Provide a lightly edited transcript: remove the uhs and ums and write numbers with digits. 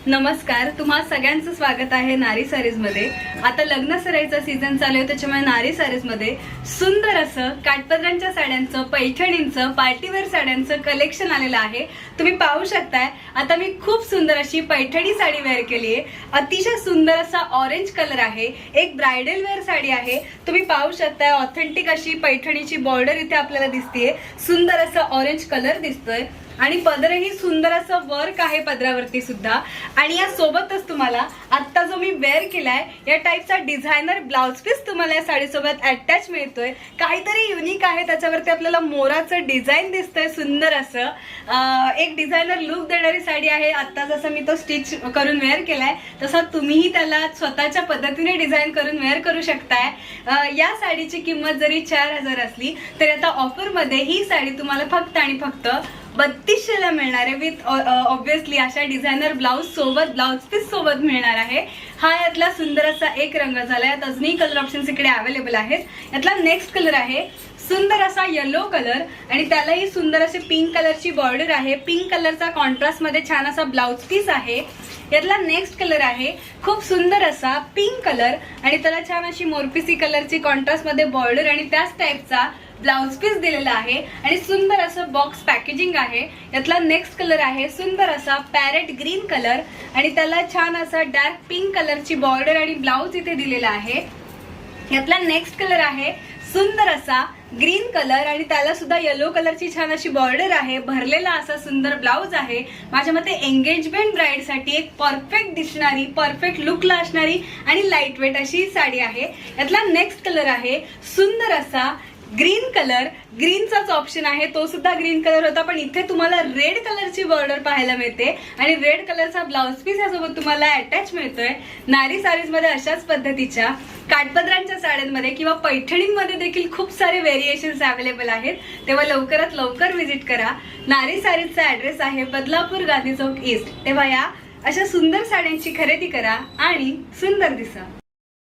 नमस्कार, तुम्हा सगळ्यांचं स्वागत आहे नारी सारीज मध्ये। आता लग्न सराईचा सीझन चालू आहे, त्याच्यामुळे नारी सारीज मध्ये सुंदर असं काठपदरांच्या साड्यांचं, पैठणींचं, पार्टीवेअर साड्यांचं कलेक्शन आलेलं आहे। तुम्ही पाहू शकताय, आता मी खूप सुंदर अशी पैठणी साडी वेअर केली आहे। अतिशय सुंदर असा ऑरेंज कलर आहे, एक ब्राइडल वेअर साडी आहे। तुम्ही पाहू शकताय, ऑथेंटिक अशी पैठणीची बॉर्डर इथे आपल्याला दिसतेय, सुंदर असा ऑरेंज कलर दिसतोय आणि पदरही सुंदर असं वर्क आहे पदरावरती सुद्धा। आणि या सोबतच तुम्हाला आता जो मी वेअर केलाय या टाइपचा डिझायनर ब्लाउज पीस तुम्हाला या साडी सोबत अटॅच मिळतोय। काहीतरी युनिक आहे, त्याच्यावरती आपल्याला मोराचं डिझाइन दिसतंय सुंदर असं। एक डिझायनर लुक देणारी साडी आहे। आता जसं मी तो स्टिच करून वेअर केलाय तसा तुम्हीही त्याला स्वतःच्या पद्धतीने डिझाइन करून वेअर करू शकताय। या साडीची किंमत जरी 4000 असली तरी आता ऑफर मध्ये ही साडी तुम्हाला फक्त आणि फक्त 3200 ला मिळणार आहे, विथ ऑब्विसली अशा डिझायनर ब्लाउज सोबत, ब्लाउज पीस सोबत मिळणार आहे। हा यातला सुंदर असा एक रंग झाला। यात अजूनही कलर ऑप्शन्स इकडे अवेलेबल आहेत। यातला नेक्स्ट कलर आहे सुंदर असा येलो कलर आणि त्यालाही सुंदर असे पिंक कलरची बॉर्डर आहे। पिंक कलरचा कॉन्ट्रास्ट मध्ये छान असा ब्लाउज पीस आहे। यातला नेक्स्ट कलर आहे खूप सुंदर असा पिंक कलर आणि त्याला छान अशी मोरपिसी कलरची कॉन्ट्रास्ट मध्ये बॉर्डर आणि त्याच टाइपचा ब्लाउज पीस दिलेला आहे आणि सुंदर असं बॉक्स पॅकेजिंग आहे। यातला नेक्स्ट कलर आहे सुंदर असा पॅरेट ग्रीन कलर आणि त्याला छान असा डार्क पिंक कलरची बॉर्डर आणि ब्लाउज इथे दिलेला आहे। यातला नेक्स्ट कलर आहे सुंदर असा ग्रीन कलर आणि त्याला सुद्धा येलो कलरची छान अशी बॉर्डर आहे। भरलेला असा सुंदर ब्लाउज आहे। माझ्या मते एंगेजमेंट ब्राइड साठी एक परफेक्ट दिसणारी, परफेक्ट लुकला असणारी आणि लाईट वेट अशी साडी आहे। यातला नेक्स्ट कलर आहे सुंदर असा ग्रीन कलर। ग्रीनचाच ऑप्शन आहे, तो सुद्धा ग्रीन कलर होता, पण इथे तुम्हाला रेड कलरची बॉर्डर पाहायला मिळते आणि रेड कलरचा ब्लाउज पीस यासोबत तुम्हाला अटॅच मिळतोय। नारी सारीज मध्ये अशाच पद्धतीच्या काठपदरांच्या साड्यांमध्ये किंवा पैठणींमध्ये देखील खूप सारे व्हेरिएशन्स अवेलेबल आहेत, तेव्हा लवकरात लवकर व्हिजिट करा। नारी सारीजचा ऍड्रेस आहे बदलापूर गांधी चौक ईस्ट। तेव्हा या अशा सुंदर साड्यांची खरेदी करा आणि सुंदर दिसा।